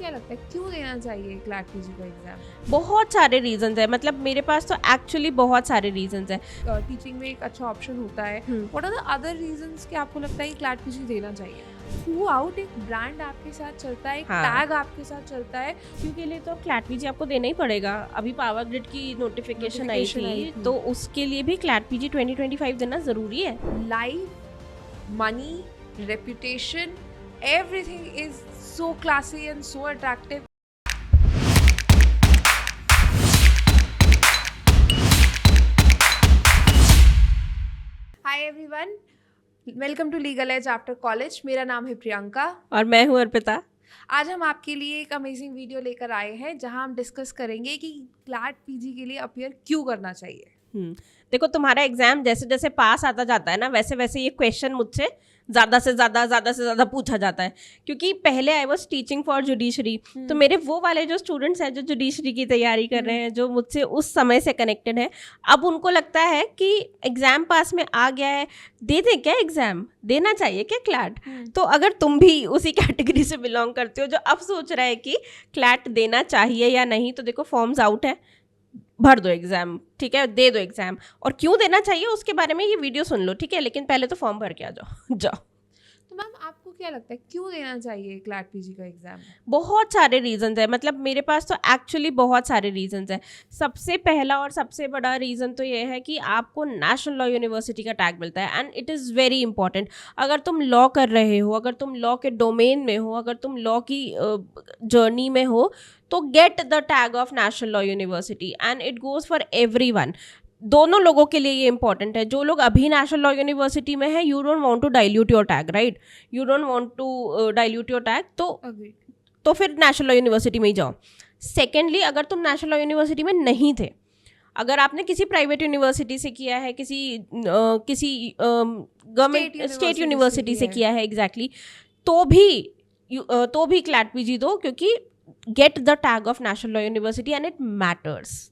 क्या लगता है क्यों देना चाहिए क्लैट पीजी का एग्जाम? बहुत सारे रीजंस है, मतलब मेरे पास तो एक्चुअली बहुत सारे रीजंस है। टीचिंग में एक अच्छा ऑप्शन होता है। Hmm. What are the other reasons कि आपको लगता है कि क्लैट पीजी देना चाहिए? थ्रू आउट एक ब्रांड आपके साथ चलता है, एक हाँ। टैग आपके साथ चलता है। क्योंकि लिए तो क्लैट पीजी आपको देना ही पड़ेगा। अभी पावर ग्रिड की नोटिफिकेशन आई थी, तो उसके लिए भी क्लैट पीजी 2025 देना जरूरी है। Life, money, reputation, everything is so classy and so attractive. Hi everyone, welcome to Legal Edge after college. मेरा नाम है प्रियंका और मैं हूँ अर्पिता। आज हम आपके लिए एक अमेजिंग वीडियो लेकर आए हैं जहां हम डिस्कस करेंगे कि क्लैट पीजी के लिए अपीयर क्यों करना चाहिए. देखो, तुम्हारा एग्जाम जैसे जैसे पास आता जाता है ना, वैसे वैसे ये क्वेश्चन मुझसे ज़्यादा से ज़्यादा पूछा जाता है। क्योंकि पहले I was teaching for judiciary, तो मेरे वो वाले जो स्टूडेंट्स हैं जो जुडिशरी की तैयारी कर रहे हैं, जो मुझसे उस समय से कनेक्टेड है, अब उनको लगता है कि एग्ज़ाम पास में आ गया है, दे दें क्या एग्ज़ाम, देना चाहिए क्या क्लैट. तो अगर तुम भी उसी कैटेगरी से बिलोंग करते हो जो अब सोच रहा है कि क्लैट देना चाहिए या नहीं, तो देखो फॉर्म्स आउट है, भर दो एग्जाम, ठीक है, दे दो एग्जाम. और क्यों देना चाहिए उसके बारे में ये वीडियो सुन लो, ठीक है, लेकिन पहले तो फॉर्म भर के आ जाओ जाओ. तो मैम आपको क्या लगता है क्यों देना चाहिए क्लैट पीजी का एग्जाम? बहुत सारे रीजंस है, मतलब मेरे पास तो एक्चुअली बहुत सारे रीजंस है. सबसे पहला और सबसे बड़ा रीज़न तो ये है कि आपको नेशनल लॉ यूनिवर्सिटी का टैग मिलता है, and it is very important. अगर तुम लॉ कर रहे हो, अगर तुम लॉ के डोमेन में हो, अगर तुम लॉ की जर्नी में हो, तो get the tag of national law university, and it goes for everyone. दोनों लोगों के लिए ये इंपॉर्टेंट है. जो लोग अभी नेशनल लॉ यूनिवर्सिटी में है, you don't want to dilute your tag, right, you don't want to dilute your tag, तो फिर नेशनल लॉ यूनिवर्सिटी में ही जाओ. सेकेंडली, अगर तुम नेशनल लॉ यूनिवर्सिटी में नहीं थे, अगर आपने किसी प्राइवेट यूनिवर्सिटी से किया है, किसी गवर्नमेंट स्टेट यूनिवर्सिटी से किया है, एग्जैक्टली, तो भी क्लैट पीजी दो, क्योंकि get the tag of national law university and it matters,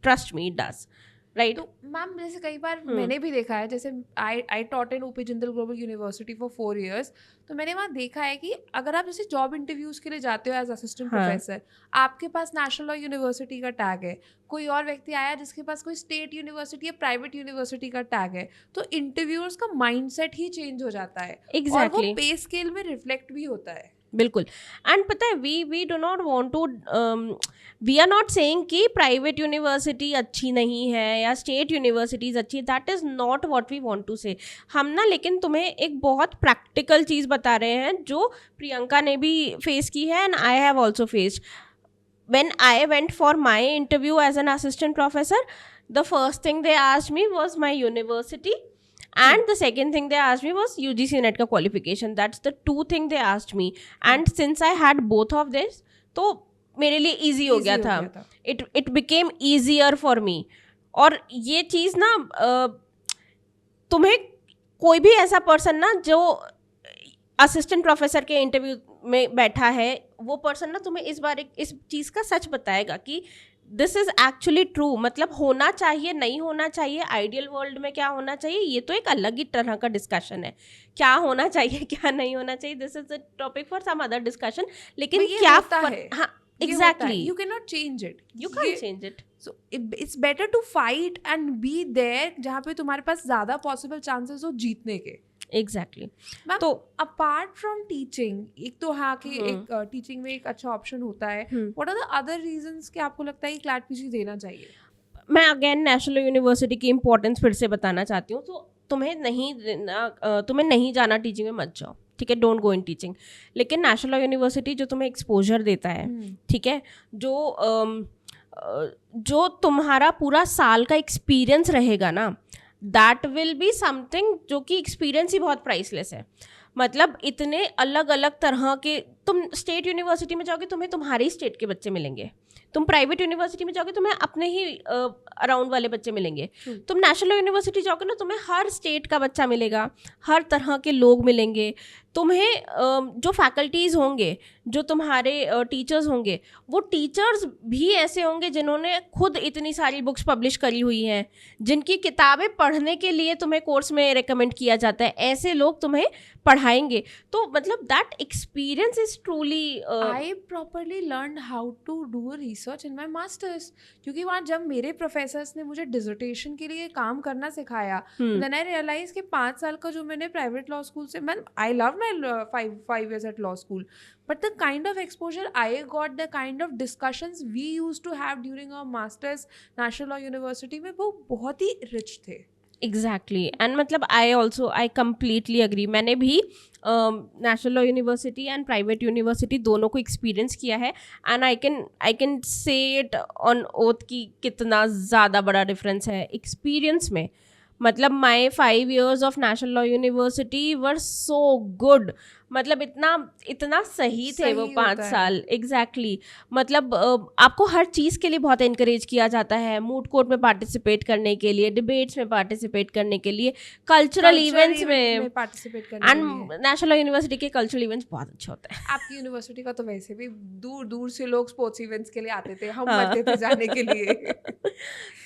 trust me, it does, right. तो मैम जैसे कई बार मैंने भी देखा है, जैसे I taught in OP Jindal global university for 4 years, तो मैंने वहाँ देखा है कि अगर आप जैसे जॉब इंटरव्यूज के लिए जाते हो एज असिस्टेंट प्रोफेसर, आपके पास नेशनल लॉ यूनिवर्सिटी का टैग है, कोई और व्यक्ति आया जिसके पास कोई स्टेट यूनिवर्सिटी या प्राइवेट यूनिवर्सिटी का टैग है, तो इंटरव्यूअर्स का माइंडसेट ही चेंज हो जाता है. और वो पे स्केल में रिफ्लेक्ट भी होता है. बिल्कुल. एंड पता है, we do not want to, we are not saying कि प्राइवेट यूनिवर्सिटी अच्छी नहीं है या स्टेट यूनिवर्सिटीज़ अच्छी, that is not what we want to say. हम ना लेकिन तुम्हें एक बहुत प्रैक्टिकल चीज़ बता रहे हैं जो प्रियंका ने भी फेस की है, and I have also faced. When I went for my interview as an assistant professor, the first thing they asked me was my university, and the second thing they asked me was UGC NET का qualification. That's the two thing they asked me. And since I had both of this, तो मेरे लिए easy हो गया था. It became easier for me. और ये चीज़ ना, तुम्हें कोई भी ऐसा पर्सन ना जो असिस्टेंट प्रोफेसर के इंटरव्यू में बैठा है, वो पर्सन ना तुम्हें इस बार इस चीज़ का सच बताएगा कि दिस इज़ एक्चुअली ट्रू. मतलब होना चाहिए, नहीं होना चाहिए, आइडियल वर्ल्ड में क्या होना चाहिए, ये तो एक अलग ही तरह का डिस्कशन है. क्या होना चाहिए, क्या नहीं होना चाहिए, this is a topic for some other discussion. लेकिन क्या है, हाँ, exactly, you can not change it, you can change it. So it's better to fight and be there जहाँ पे तुम्हारे पास ज़्यादा पॉसिबल चांसेस हो जीतने के. एग्जैक्टली. तो अपार्ट फ्रॉम टीचिंग, एक तो हाँ कि एक टीचिंग में एक अच्छा ऑप्शन होता है, what are the other reasons कि आपको लगता है कि क्लैट पीजी देना चाहिए? मैं अगेन नेशनल यूनिवर्सिटी की इंपॉर्टेंस फिर से बताना चाहती हूँ. तो तुम्हें नहीं जाना टीचिंग में, मत जाओ, ठीक है, डोंट गो इन टीचिंग. लेकिन नेशनल लॉ यूनिवर्सिटी जो तुम्हें एक्सपोजर देता है, ठीक है, जो तुम्हारा पूरा साल का एक्सपीरियंस रहेगा ना, दैट विल बी समथिंग जो कि एक्सपीरियंस ही बहुत प्राइसलेस है. मतलब इतने अलग अलग तरह के, तुम स्टेट यूनिवर्सिटी में जाओगे, तुम्हें तुम्हारी स्टेट के बच्चे मिलेंगे, तुम प्राइवेट यूनिवर्सिटी में जाओगे तुम्हें अपने ही अराउंड वाले बच्चे मिलेंगे, तुम नेशनल यूनिवर्सिटी जाओगे ना तुम्हें हर स्टेट का बच्चा मिलेगा, हर तरह के लोग मिलेंगे, तुम्हें जो फैकल्टीज़ होंगे, जो तुम्हारे टीचर्स होंगे, वो टीचर्स भी ऐसे होंगे जिन्होंने खुद इतनी सारी बुक्स पब्लिश करी हुई हैं, जिनकी किताबें पढ़ने के लिए तुम्हें कोर्स में रेकमेंड किया जाता है, ऐसे लोग तुम्हें पढ़ाएंगे। तो मतलब that experience is truly I properly learned how to do research in my masters, क्योंकि वहाँ जब मेरे प्रोफेसर्स ने मुझे डिसर्टेशन के लिए काम करना सिखाया, देन आई रियलाइज कि 5 साल का जो मैंने प्राइवेट लॉ स्कूल से, मैं I love my 5 years at law school, but the kind of exposure I got, the kind of discussions we used to have during our masters National Law University में, वो बहुत ही rich थे। Exactly and मतलब I completely agree. मैंने भी national law university and private university दोनों को experience किया है, and I can say it on oath कि कितना ज़्यादा बड़ा डिफरेंस है एक्सपीरियंस में। मतलब माई 5 years of national law university were so good, मतलब इतना सही थे वो 5 साल। एग्जैक्टली मतलब आपको हर चीज़ के लिए बहुत इनकरेज किया जाता है, मूड कोर्ट में पार्टिसिपेट करने के लिए, डिबेट्स में पार्टिसिपेट करने के लिए, कल्चरल इवेंट्स में पार्टिसिपेट करने एंड नेशनल लॉ यूनिवर्सिटी के कल्चरल इवेंट्स बहुत अच्छे होते हैं। आपकी यूनिवर्सिटी का तो वैसे भी दूर दूर से लोग स्पोर्ट्स इवेंट्स के लिए आते थे, हम मरते थे जाने के लिए।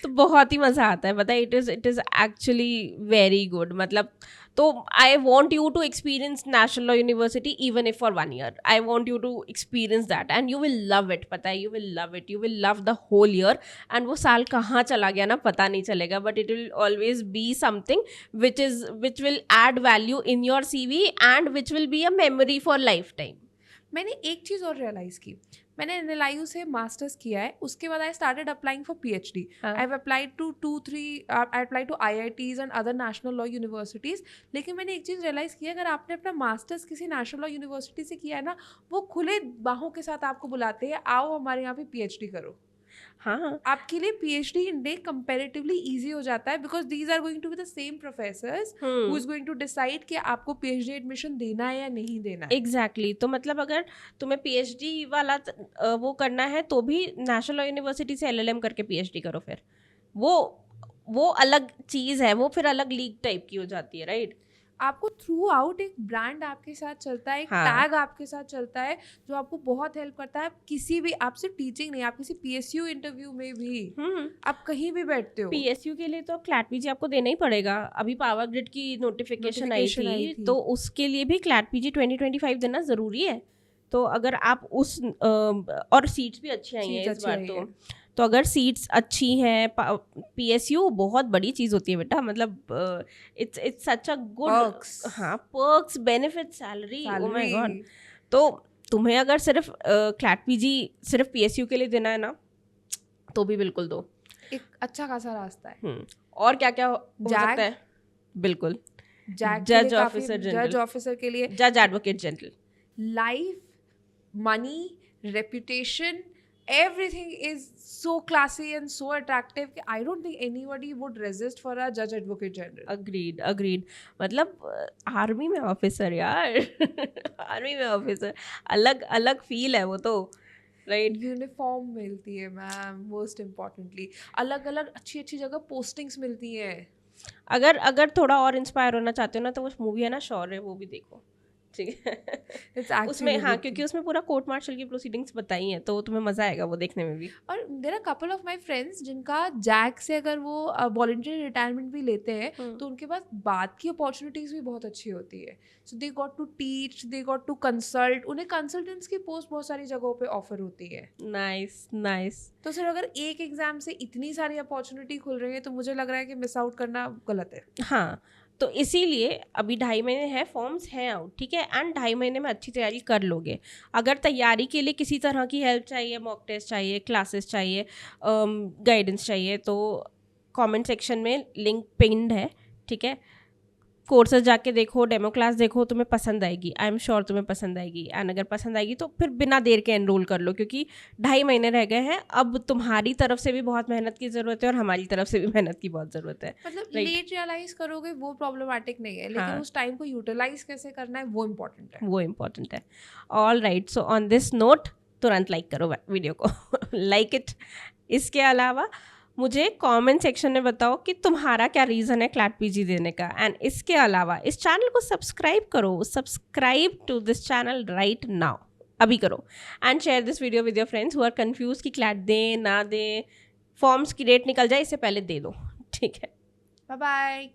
तो बहुत ही मज़ा आता है, पता है, it is actually very good. मतलब तो I want you to experience national law university even if for 1 year। I want you to experience that and you will love it, पता है, you will love it, you will love the whole year. And वो साल कहाँ चला गया ना पता नहीं चलेगा, but it will always be something which will add value in your CV and which will be a memory for life time. मैंने एक चीज़ और रियलाइज़ की, मैंने NLIU से मास्टर्स किया है, उसके बाद I started applying for PhD। I have applied to 2-3 I applied to IITs and other national law universities. लेकिन मैंने एक चीज़ रियलाइज़ किया, अगर आपने अपना मास्टर्स किसी नेशनल लॉ यूनिवर्सिटी से किया है ना, वो खुले बाहों के साथ आपको बुलाते हैं, आओ हमारे यहाँ पे PhD करो। हाँ, आपके लिए PhD इनटेक कंपैरेटिवली इजी हो जाता है, because these are going to be the same professors who is going to decide कि आपको PhD एडमिशन देना है या नहीं देना है। एग्जैक्टली तो मतलब अगर तुम्हें PhD वाला वो करना है तो भी नेशनल लॉ यूनिवर्सिटी से LLM करके PhD करो, फिर वो अलग चीज़ है, वो फिर अलग लीग टाइप की हो जाती है, राइट। आपको थ्रू आउट एक ब्रांड आपके साथ चलता है, एक टैग आपके साथ चलता है जो आपको बहुत हेल्प करता है। किसी भी, आपसे टीचिंग नहीं, आप किसी PSU इंटरव्यू में भी आप कहीं भी बैठते हो, PSU के लिए तो क्लैट PG आपको देना ही पड़ेगा। अभी पावर ग्रिड की नोटिफिकेशन आई थी तो उसके लिए भी क्लैट PG 2025 देना ज़रूरी है। तो अगर आप उस और सीट्स भी अच्छी आई हैं इस बार, तो अगर सीट्स अच्छी हैं, PSU बहुत बड़ी चीज़ होती है बेटा, मतलब इट्स सच अ गुड, हाँ, perks, benefit, salary, oh my God. तो तुम्हें अगर सिर्फ क्लैट PG सिर्फ PSU के लिए देना है ना, तो भी बिल्कुल दो, एक अच्छा खासा रास्ता है। और क्या क्या हो सकता है, बिल्कुल, जज ऑफिसर के लिए, जज advocate general, life, money, reputation, everything is so classy and so attractive कि I don't think anybody would resist for a judge advocate general। agreed। मतलब आर्मी में ऑफिसर यार आर्मी में ऑफिसर अलग फील है वो तो, राइट। यूनिफॉर्म मिलती है मैम, मोस्ट इम्पॉर्टेंटली अलग अलग अच्छी जगह पोस्टिंग्स मिलती हैं। अगर थोड़ा और इंस्पायर होना चाहते हो ना, तो वो मूवी है ना शौर्य, वो भी देखो, ठीक है। उसमें हाँ, क्योंकि उसमें पूरा कोर्ट मार्शल की प्रोसीडिंग्स बताई हैं, तो तुम्हें मजा आएगा वो देखने में भी। और there are couple of my friends जिनका जैक से अगर वो वॉलंटरी रिटायरमेंट भी लेते हैं तो उनके पास बात की अपॉर्चुनिटीज़ भी बहुत अच्छी होती है। So they got to teach, they got to consult, उन्हें कंसल्टेंट्स की पोस्ट बहुत सारी जगहों पे ऑफर होती है। नाइस। तो सिर्फ अगर एक एग्जाम से इतनी सारी अपॉर्चुनिटी खुल रही है तो मुझे लग रहा है कि मिस आउट करना गलत है। हाँ, तो इसीलिए अभी 2.5 महीने हैं, फॉर्म्स हैं आउट, ठीक है, एंड 2.5 महीने में अच्छी तैयारी कर लोगे। अगर तैयारी के लिए किसी तरह की हेल्प चाहिए, मॉक टेस्ट चाहिए, क्लासेस चाहिए, गाइडेंस चाहिए, तो कमेंट सेक्शन में लिंक पिन्ड है, ठीक है। कोर्सेज जाके देखो, डेमो क्लास देखो, तुम्हें पसंद आएगी, आई एम श्योर तुम्हें पसंद आएगी। एंड अगर पसंद आएगी तो फिर बिना देर के एनरोल कर लो, क्योंकि 2.5 महीने रह गए हैं। अब तुम्हारी तरफ से भी बहुत मेहनत की ज़रूरत है और हमारी तरफ से भी मेहनत की बहुत ज़रूरत है। मतलब लेट रियलाइज करोगे वो प्रॉब्लमैटिक नहीं है, लेकिन उस टाइम को यूटिलाइज कैसे करना है वो इम्पोर्टेंट है। All right, so on this note तुरंत लाइक करो वीडियो को, लाइक इट। इसके अलावा मुझे कमेंट सेक्शन में बताओ कि तुम्हारा क्या रीज़न है क्लैट पीजी देने का। एंड इसके अलावा इस चैनल को सब्सक्राइब करो, subscribe to this channel right now, अभी करो। And share this video with your friends who are confuse कि क्लैट दें ना दें, फॉर्म्स की डेट निकल जाए इससे पहले दे दो, ठीक है। Bye bye.